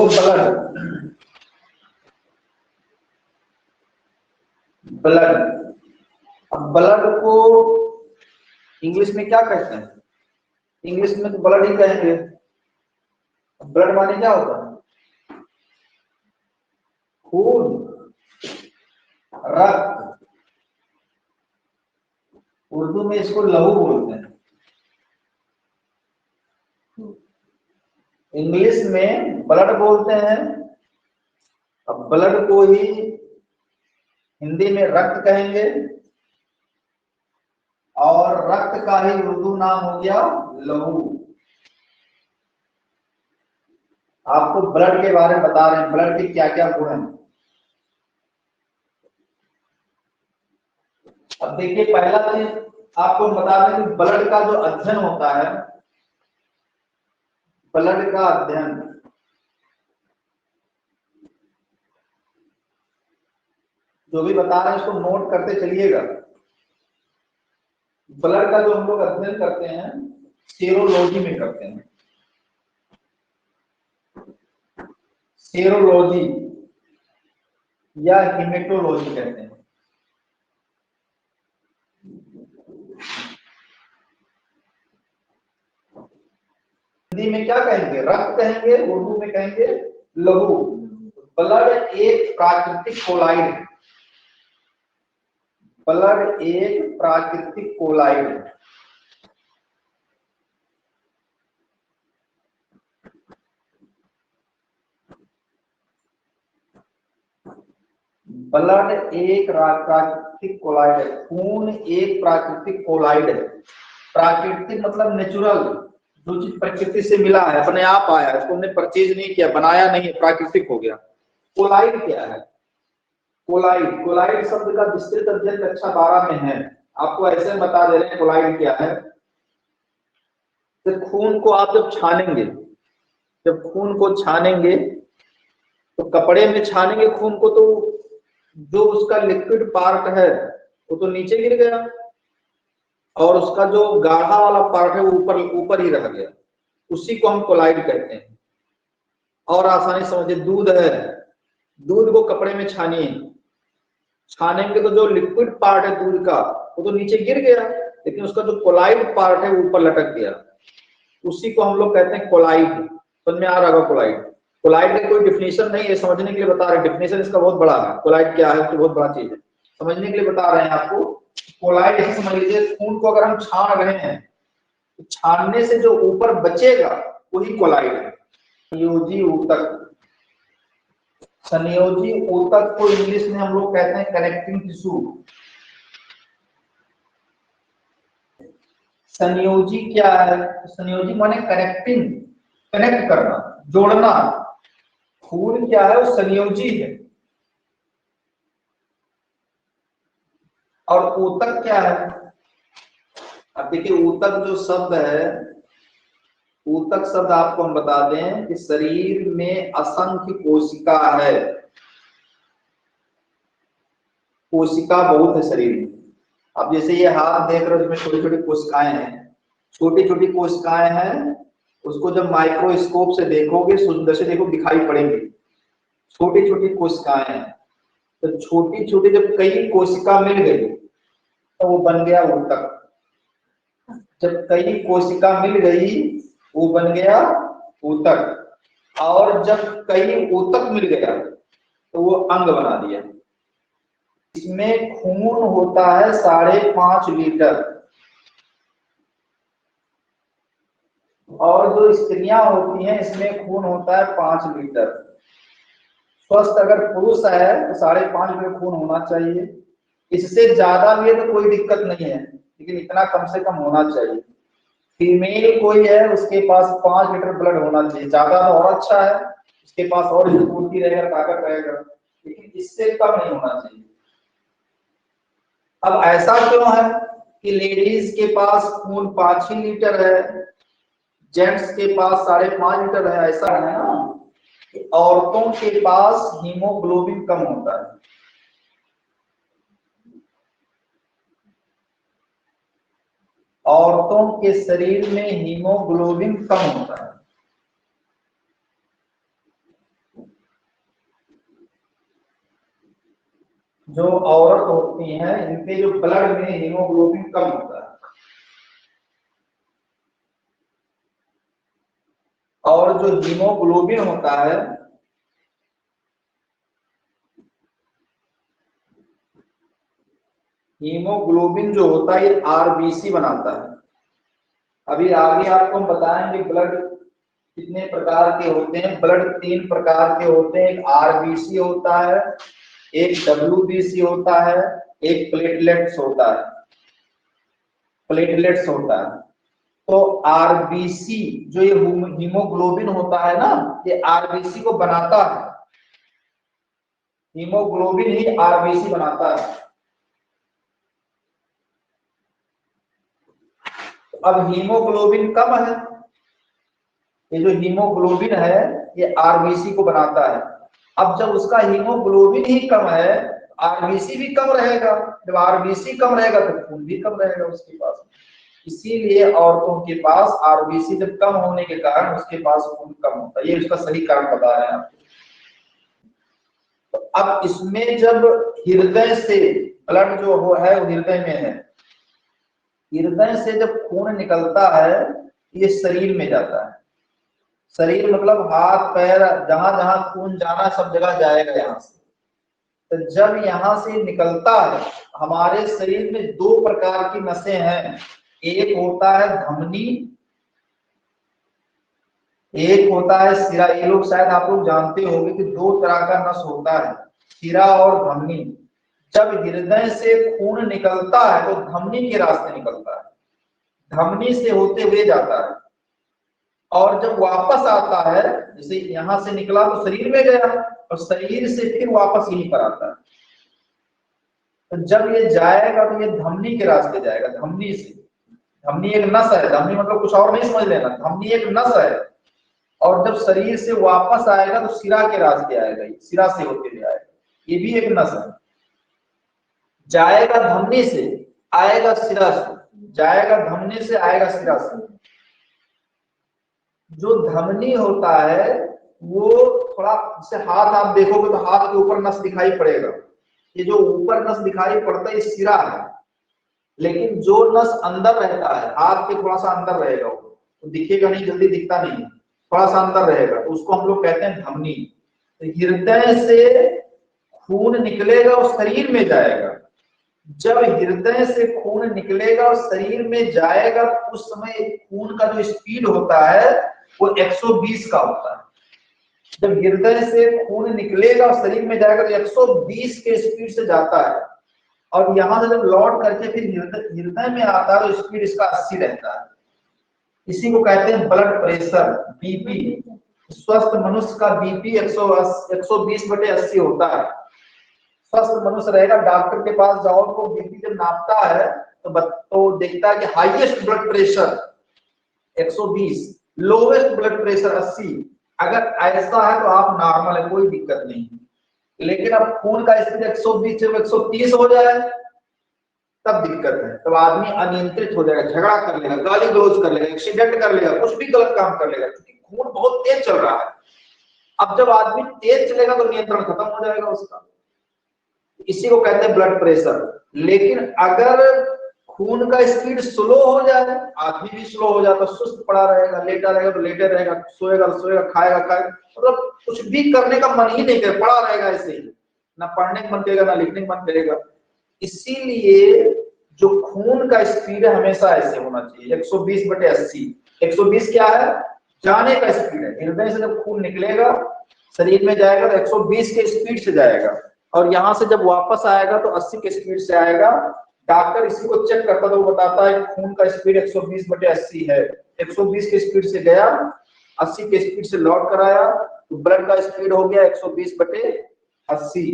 Blood, blood, अब blood को English में क्या कहते हैं? इंग्लिश में तो ब्लड ही कहेंगे। ब्लड माने क्या होता है? खून, रक्त, उर्दू में इसको लहू बोलते हैं। इंग्लिश में ब्लड बोलते हैं। अब ब्लड को ही हिंदी में रक्त कहेंगे और रक्त का ही उर्दू नाम हो गया लहू। आपको ब्लड के बारे में बता रहे हैं, ब्लड के क्या क्या गुण हैं। अब देखिए, पहला चीज आपको बता दें कि ब्लड का जो अध्ययन होता है, ब्लड का अध्ययन जो भी बता रहे हैं इसको नोट करते चलिएगा। ब्लड का जो हम लोग अध्ययन करते हैं सेरोलॉजी में करते हैं। सेरोलॉजी या हेमेटोलॉजी कहते हैं। हिंदी में क्या कहेंगे? रक्त कहेंगे, उर्दू में कहेंगे लहू। ब्लड एक प्राकृतिक कोलाइड है। ब्लड एक प्राकृतिक कोलाइड है। ब्लड एक प्राकृतिक कोलाइड है। खून एक प्राकृतिक कोलाइड है। प्राकृतिक मतलब नेचुरल, जो चीज प्रकृति से मिला है, अपने आप आया, इसको हमने परचेज नहीं किया, बनाया नहीं, प्राकृतिक हो गया। कोलाइड क्या है? कोलाइड, कोलाइड शब्द का विस्तृत अध्ययन कक्षा 12 में है। आपको ऐसे बता दे रहे हैं कोलाइड क्या है। तो खून को आप जब छानेंगे, जब खून को छानेंगे तो कपड़े में छानेंगे खून को, तो जो उसका लिक्विड पार्ट है वो तो नीचे गिर गया और उसका जो गाढ़ा वाला पार्ट है वो ऊपर ऊपर ही रह गया। उसी को हम कोलाइड कहते हैं। और आसानी समझिए, दूध है, दूध को कपड़े में छानिए, छानेंगे तो जो लिक्विड पार्ट है दूध का वो तो नीचे गिर गया, लेकिन उसका जो कोलाइड पार्ट है वो ऊपर लटक गया। उसी को हम लोग कहते हैं कोलाइड। समझ में आ रहा होगा कोलाइड। कोलाइड का कोई डिफिनेशन नहीं है, समझने के लिए बता रहे हैं। डिफिनेशन इसका बहुत बड़ा है। कोलाइड क्या है, तो बहुत बड़ा चीज है, समझने के लिए बता रहे हैं आपको। कोलाइड ऐसे समझ लीजिए, खून को अगर हम छान रहे हैं तो छानने से जो ऊपर बचेगा वही कोलाइड है। संयोजी ऊतक, संयोजी ऊतक को इंग्लिश में हम लोग कहते हैं कनेक्टिंग टिश्यू। संयोजी क्या है? संयोजी माने कनेक्टिंग, कनेक्ट करना, जोड़ना। खून क्या है? वो संयोजी है। और ऊतक क्या है? अब देखिए, ऊतक जो शब्द है, ऊतक शब्द आपको हम बता दें कि शरीर में असंख्य कोशिका है। कोशिका बहुत है शरीर में। अब जैसे ये हाथ देख रहे हो, इसमें छोटी छोटी कोशिकाएं हैं, छोटी छोटी कोशिकाएं हैं। उसको जब माइक्रोस्कोप से देखोगे, सुंदर से देखो, दिखाई पड़ेंगी, छोटी छोटी कोशिकाएं हैं। तो छोटी छोटी जब कई कोशिका मिल गई तो वो बन गया ऊतक। जब कई कोशिका मिल गई वो बन गया ऊतक। और जब कई ऊतक मिल गया तो वो अंग बना दिया। इसमें खून होता है 5.5 लीटर, और जो स्त्रियां होती हैं इसमें खून होता है 5 लीटर। स्वस्थ अगर पुरुष है तो 5.5 लीटर खून होना चाहिए। इससे ज्यादा भी है तो कोई दिक्कत नहीं है, लेकिन इतना कम से कम होना चाहिए। फीमेल कोई है उसके पास 5 लीटर ब्लड होना चाहिए, ज्यादा तो और अच्छा है, उसके पास और स्फूर्ति रहेगा, ताकत रहेगा, लेकिन इससे कम नहीं होना चाहिए। अब ऐसा क्यों है कि लेडीज के पास खून 5 ही लीटर है, जेंट्स के पास 5.5 लीटर है? ऐसा है ना कि औरतों के पास हीमोग्लोबिन कम होता है। औरतों के शरीर में हीमोग्लोबिन कम होता है। जो औरत होती हैं इनके जो ब्लड में हीमोग्लोबिन कम होता है, और जो हीमोग्लोबिन होता है हीमोग्लोबिन जो होता है ये आरबीसी बनाता है। अभी आगे आपको हम बताएंगे ब्लड कितने प्रकार के होते हैं। ब्लड 3 प्रकार के होते हैं, एक आरबीसी होता है, एक डब्ल्यूबीसी होता है, एक प्लेटलेट्स होता है, प्लेटलेट्स होता है। तो आरबीसी जो ये हीमोग्लोबिन होता है ना, ये आरबीसी को बनाता है, हीमोग्लोबिन ही आरबीसी बनाता है। अब हीमोग्लोबिन कम है, ये जो हीमोग्लोबिन है ये आरबीसी को बनाता है। अब जब उसका हीमोग्लोबिन ही कम है, आरबीसी भी कम रहेगा, जब आरबीसी कम रहेगा तो खून भी कम रहेगा उसके पास। इसीलिए औरतों के पास आरबीसी जब कम होने के कारण उसके पास खून कम होता है, ये उसका सही कारण बता रहे हैं आपको। तो अब इसमें जब हृदय से ब्लड जो वो है वो हृदय में है, हृदय से जब खून निकलता है ये शरीर में जाता है। शरीर मतलब हाथ पैर, जहां जहां खून जाना सब जगह जाएगा यहाँ से। तो जब यहाँ से निकलता है, हमारे शरीर में 2 प्रकार की नसें हैं, एक होता है धमनी, एक होता है शिरा। ये लोग शायद आप लोग जानते होंगे कि 2 तरह का नस होता है, शिरा और धमनी। जब हृदय से खून निकलता है तो धमनी के रास्ते निकलता है, धमनी से होते हुए जाता है, और जब वापस आता है, जैसे यहां से निकला तो शरीर में गया और शरीर से फिर वापस यहीं पर आता है। तो जब ये जाएगा तो ये धमनी के रास्ते जाएगा, धमनी से। धमनी एक नस है, धमनी मतलब कुछ और नहीं समझ लेना, धमनी एक नस है। और जब शरीर से वापस आएगा तो सिरा के रास्ते आएगा, सिरा से होते हुए आएगा, ये भी एक नस है। जाएगा धमनी से, आएगा सिरा से, जाएगा धमनी से, आएगा सिरा से। जो धमनी होता है वो थोड़ा, जैसे हाथ आप देखोगे तो हाथ के ऊपर नस दिखाई पड़ेगा, ये जो ऊपर नस दिखाई पड़ता है ये सिरा है। लेकिन जो नस अंदर रहता है, हाथ के थोड़ा सा अंदर रहेगा, वो तो दिखेगा नहीं, जल्दी दिखता नहीं, थोड़ा सा अंदर रहेगा, तो उसको हम लोग कहते हैं धमनी। तो हृदय से खून निकलेगा और शरीर में जाएगा। जब हृदय से खून निकलेगा और शरीर में जाएगा उस समय खून का जो स्पीड होता है वो 120 का होता है। जब हृदय से खून निकलेगा और शरीर में जाएगा तो 120 के स्पीड से जाता है, और यहां से जब लौट करके फिर हृदय में आता है तो स्पीड इसका 80 रहता है। इसी को कहते हैं ब्लड प्रेशर, बीपी। स्वस्थ मनुष्य का बीपी 120/80 होता है। स्वस्थ मनुष्य रहेगा, डॉक्टर के पास जाओ तो बीपी जब नापता है तो देखता है कि highest blood pressure 120, lowest blood pressure 80। अगर ऐसा है तो आप नॉर्मल है, कोई दिक्कत नहीं। लेकिन अब खून का स्पीड 120 से 130 हो जाए तब दिक्कत है, तब आदमी अनियंत्रित हो जाएगा, झगड़ा कर लेगा, गाली गलौज कर लेगा, एक्सीडेंट कर लेगा, कुछ भी गलत काम कर लेगा, क्योंकि खून बहुत तेज चल रहा है। अब जब आदमी तेज चलेगा तो नियंत्रण खत्म हो जाएगा उसका, इसी को कहते हैं ब्लड प्रेशर। लेकिन अगर खून का स्पीड स्लो हो जाए, आदमी भी स्लो हो जाता, सुस्त पड़ा रहेगा, लेटा रहेगा तो लेटे रहेगा, सोएगा तो सोएगा, खाएगा खाएगा, मतलब कुछ भी करने का मन ही नहीं करे, पड़ा रहेगा ऐसे ही, ना पढ़ने का मन करेगा ना लिखने का मन करेगा। इसीलिए जो खून का स्पीड है हमेशा ऐसे होना चाहिए, 120/80। 120 क्या है? जाने का स्पीड है। हृदय से जब खून निकलेगा शरीर में जाएगा तो 120 के स्पीड से जाएगा, और यहां से जब वापस आएगा तो 80 के स्पीड से आएगा। डॉक्टर इसी को चेक करता तो वो बताता है खून का स्पीड 120/80 है। 120 के स्पीड से गया, 80 के स्पीड से लौट कर आया, तो ब्लड का स्पीड हो गया 120/80।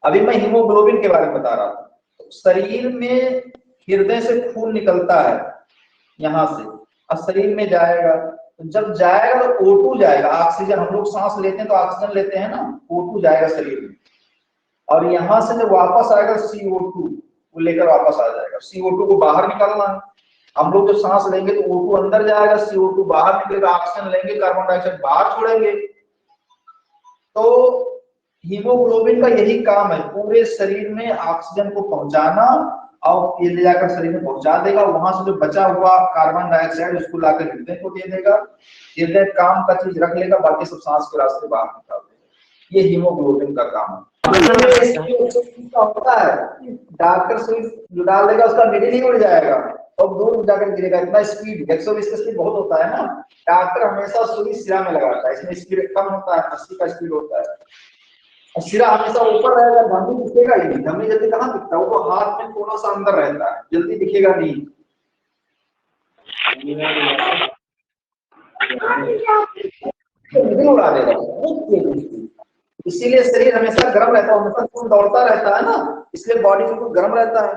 अभी मैं हीमोग्लोबिन के बारे में बता रहा था। तो शरीर में हृदय से खून निकलता है यहां से, और शरीर में जाएगा, तो जब जाएगा तो O2 जाएगा, ऑक्सीजन। हम लोग सांस लेते हैं तो ऑक्सीजन लेते हैं ना, O2 जाएगा शरीर में, और यहां से जब वापस आएगा CO2 वो लेकर वापस आ जाएगा। CO2 को बाहर निकालना है। हम लोग जब सांस लेंगे तो O2 अंदर जाएगा, CO2 बाहर निकलेगा, ऑक्सीजन लेंगे, कार्बन डाइऑक्साइड बाहर छोड़ेंगे। तो हीमोग्लोबिन का यही काम है, पूरे शरीर में ऑक्सीजन को पहुंचाना और ये ले जाकर शरीर में पहुंचा देगा, वहां से जो बचा हुआ कार्बन डाइऑक्साइड उसको लाकर हृदय को दे देगा, हृदय काम का चीज रख लेगा, बाकी सब सांस के रास्ते बाहर निकाल देगा। ये हीमोग्लोबिन का काम है। होता है डॉक्टर सुई जो डाल देगा उसका निडल ही उड़ जाएगा और दूर जाकर गिरेगा, इतना स्पीड 120 का स्पीड बहुत होता है ना। डॉक्टर हमेशा सुई सिरा में लगाता है, इसमें स्पीड कम होता है, 80 का स्पीड होता है। और सिरा हमेशा ऊपर रहेगा, धमनी दिखेगा ही नहीं, धमनी जल्दी कहाँ दिखता है, वो तो हाथ में थोड़ा सा अंदर रहता है, जल्दी दिखेगा नहीं। निकल उड़ा देगा, इसीलिए शरीर हमेशा गर्म रहता है, हमेशा खून दौड़ता रहता है ना, इसलिए बॉडी बिल्कुल गर्म रहता है।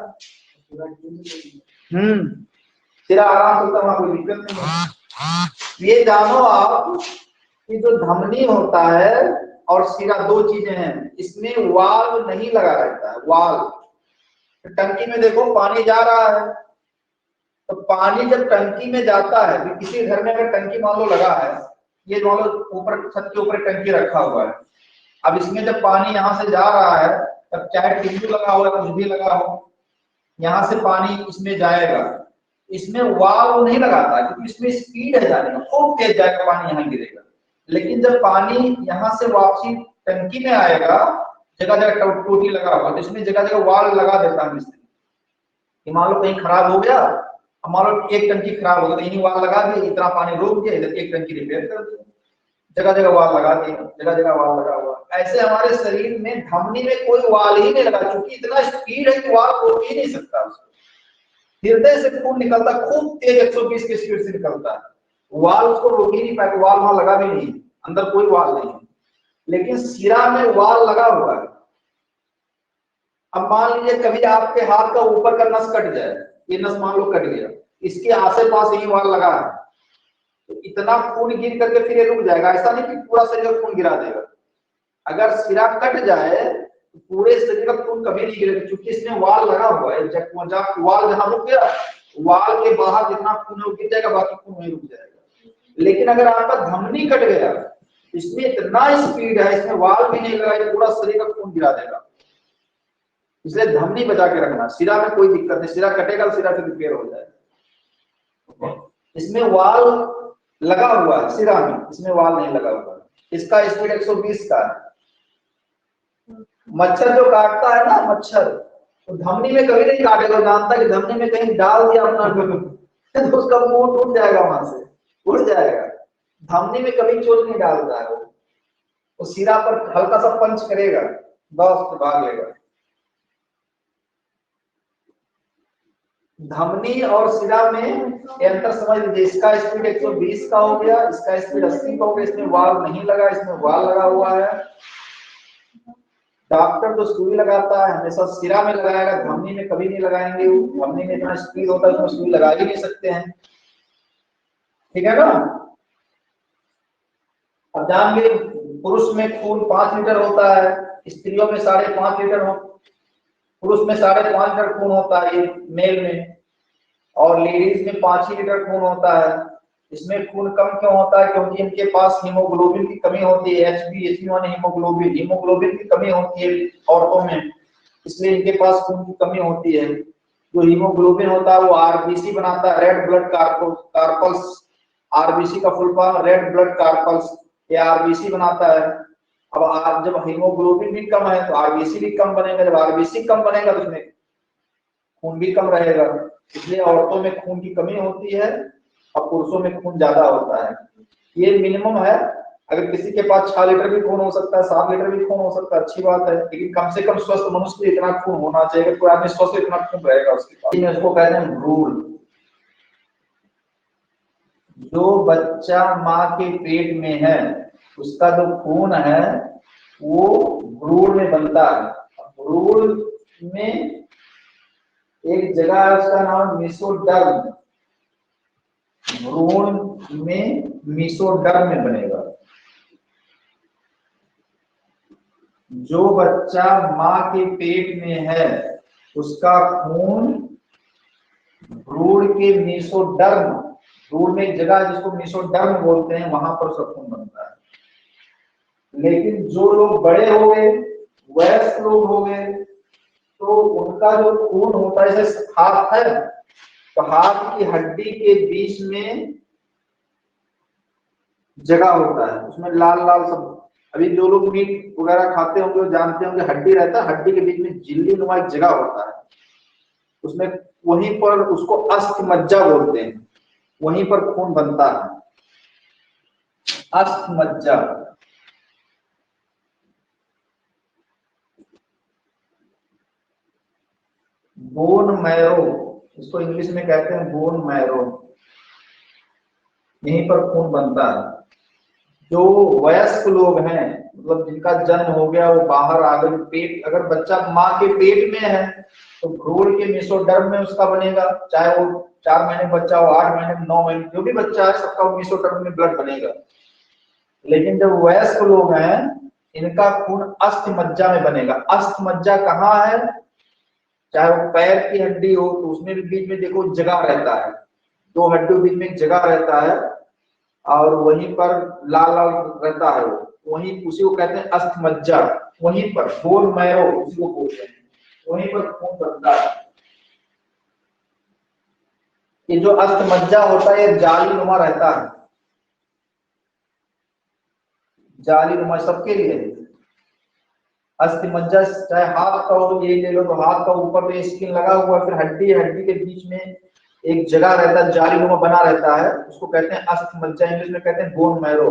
सिरा आराम से वहां कोई दिक्कत नहीं है। ये जानो आप कि जो धमनी होता है और सिरा दो चीजें हैं, इसमें वाल्व नहीं लगा रहता है। वाल्व टंकी में देखो पानी जा रहा है, तो पानी जब टंकी में जाता है, किसी घर में अगर टंकी मान लो लगा है, ये मान लो ऊपर छत के ऊपर टंकी रखा हुआ है, अब इसमें जब पानी यहाँ से जा रहा है, तब चाहे टिश्यू लगा हो या कुछ भी लगा हो, यहाँ से पानी इसमें जाएगा, इसमें वाल्व नहीं लगाता क्योंकि इसमें स्पीड है जाने का, खूब तेज जाएगा पानी, यहाँ गिरेगा। लेकिन जब पानी यहाँ से वापसी टंकी में आएगा, जगह जगह टोटी लगा हुआ, तो इसमें जगह जगह वाल्व लगा देता है मिस्त्री। मान लो कहीं खराब हो गया, मान लो एक टंकी खराब हो गई, तो इन्हीं वाल्व लगा दिए, इतना पानी रोक दिया, इधर एक टंकी रिपेयर कर दिया, जगह जगह वाल लगा दिए, जगह जगह वाल लगा हुआ। ऐसे हमारे शरीर में धमनी में कोई वाल ही नहीं लगा, क्योंकि इतना स्पीड है कि वाल रोक ही नहीं सकता उसको। हृदय से खून निकलता खूब तेज 120 की स्पीड से निकलता है, वाल उसको रोक ही नहीं पाए, वाल वहां लगा भी नहीं, अंदर कोई वाल नहीं है। लेकिन सिरा में वाल लगा हुआ है। अब मान लीजिए कभी आपके हाथ का ऊपर का नस कट जाए, ये नस मान लो कट गया, इसके आसे पास ही वाल लगा है, तो इतना खून गिर करके फिर ये रुक जाएगा, ऐसा नहीं कि पूरा शरीर खून गिरा देगा। अगर सिरा कट जाए तो पूरे शरीर का खून कभी नहीं गिरेगा, क्योंकि इसमें वाल लगा हुआ है। वाल जहां रुक गया, वाल के बाहर जितना खून है वो गिर जाएगा, बाकी खून वहीं रुक जाएगा। लेकिन अगर आपका धमनी कट गया, इसमें इतना स्पीड है, इसमें वाल भी नहीं लगा, पूरा शरीर का खून गिरा देगा। इसलिए धमनी बचा के रखना, सिरा में कोई दिक्कत नहीं, सिरा कटेगा तो सिरा फिर रिपेयर हो जाएगा। इसमें वाल लगा हुआ है सिरा में, इसमें वाल नहीं लगा हुआ है। इसका स्पीड 120 का है। मच्छर जो काटता है ना, मच्छर तो धमनी में कभी नहीं काटेगा, जानता है कि धमनी में कहीं डाल दिया अपना तो उसका मुंह टूट जाएगा, वहां से उड़ जाएगा। धमनी में कभी चोट नहीं डालता है वो सिरा पर हल्का सा पंच करेगा, बस भाग लेगा। धमनी और सिरा में अंतर समझ लीजिए, इसका स्पीड 120 का हो गया, इसका स्पीड 80 का हो गया, इसमें वाल नहीं लगा, इसमें वाल लगा हुआ है। डॉक्टर जो सुई लगाता है हमेशा सिरा में लगाएगा, धमनी में कभी नहीं लगाएंगे, धमनी में इतना स्पीड होता है उसमें सुई लगा ही नहीं सकते हैं, ठीक है ना। अब जानिए, पुरुष में खून 5 लीटर होता है, स्त्रियों में 5.5 लीटर हो, पुरुष में 5.5 लीटर खून होता है ये मेल में, और लेडीज में 5 ही लीटर खून होता है। इसमें खून कम क्यों होता है? क्योंकि इनके पास हीमोग्लोबिन की कमी होती है, HbHb हीमोग्लोबिन की कमी होती है औरतों में, इसलिए इनके पास खून की कमी होती है। जो हीमोग्लोबिन होता है वो आरबीसी बनाता है, रेड ब्लड कार्पल्स, आरबीसी का full form red blood carpals, ये आरबीसी बनाता है। अब जब हीमोग्लोबिन भी कम है तो आरबीसी भी कम बनेगा, जब आरबीसी कम बनेगा तो उसमें खून भी कम रहेगा, इसलिए औरतों में खून की कमी होती है और पुरुषों में खून ज्यादा होता है। ये मिनिमम है, अगर किसी के पास 6 लीटर भी खून हो सकता है, 7 लीटर भी खून हो सकता है, अच्छी बात है, लेकिन कम से कम स्वस्थ मनुष्य इतना खून होना चाहिए, कोई आदमी स्वस्थ इतना खून रहेगा उसके पास। इसको कहते हैं भ्रूण। जो बच्चा माँ के पेट में है उसका जो खून है वो भ्रूण में बनता है। भ्रूण में एक जगह है उसका नाम मेसोडर्म, भ्रूण में मेसोडर्म में बनेगा। जो बच्चा माँ के पेट में है उसका खून भ्रूण के मेसोडर्म, भ्रूण में एक जगह जिसको मेसोडर्म बोलते हैं, वहां पर उसका खून बनता है। लेकिन जो लोग बड़े हो गए, वयस्क लोग हो गए, तो उनका जो खून होता है, जैसे हाथ है तो हाथ की हड्डी के बीच में जगह होता है, उसमें लाल लाल सब। अभी जो लोग मीट वगैरह खाते होंगे वो जानते होंगे, हड्डी रहता है, हड्डी के बीच में झिल्ली नुमा एक जगह होता है, उसमें वहीं पर उसको अस्थि मज्जा बोलते हैं, वहीं पर खून बनता है, अस्थि मज्जा। बोन मैरो, इसको इंग्लिश में कहते हैं बोन मैरो, यहीं पर खून बनता है। जो वयस्क लोग हैं, मतलब जिनका जन्म हो गया, वो बाहर आ गए, पेट, अगर बच्चा माँ के पेट में है तो भ्रूण के मेसोडर्म में उसका बनेगा, चाहे वो 4 महीने बच्चा हो, 8 महीने, 9 महीने, जो भी बच्चा है सबका मेसोडर्म में ब्लड बनेगा। लेकिन जब वयस्क लोग हैं, इनका खून अस्थि मज्जा में बनेगा। अस्थि मज्जा कहाँ है? चाहे वो पैर की हड्डी हो तो उसमें भी बीच में देखो जगह रहता है, 2 हड्डियों के बीच में एक जगह रहता है, और वहीं पर लाल लाल रहता है, वो वहीं, उसी को कहते हैं अस्थि मज्जा। वहीं पर बोन मैरो उसी को बोलते हैं, वहीं पर खून बनता है। ये जो अस्थि मज्जा होता है ये जाली नुमा रहता है, जाली नुमा सबके लिए। अस्थि मज्जा चाहे हाथ का हो, ये ले लो तो हाथ का ऊपर में स्किन लगा हुआ है, फिर हड्डी हड्डी के बीच में एक जगह रहता है, जाली नुमा बना रहता है, उसको कहते हैं अस्थि मज्जा, इंग्लिश में कहते हैं बोन मैरो।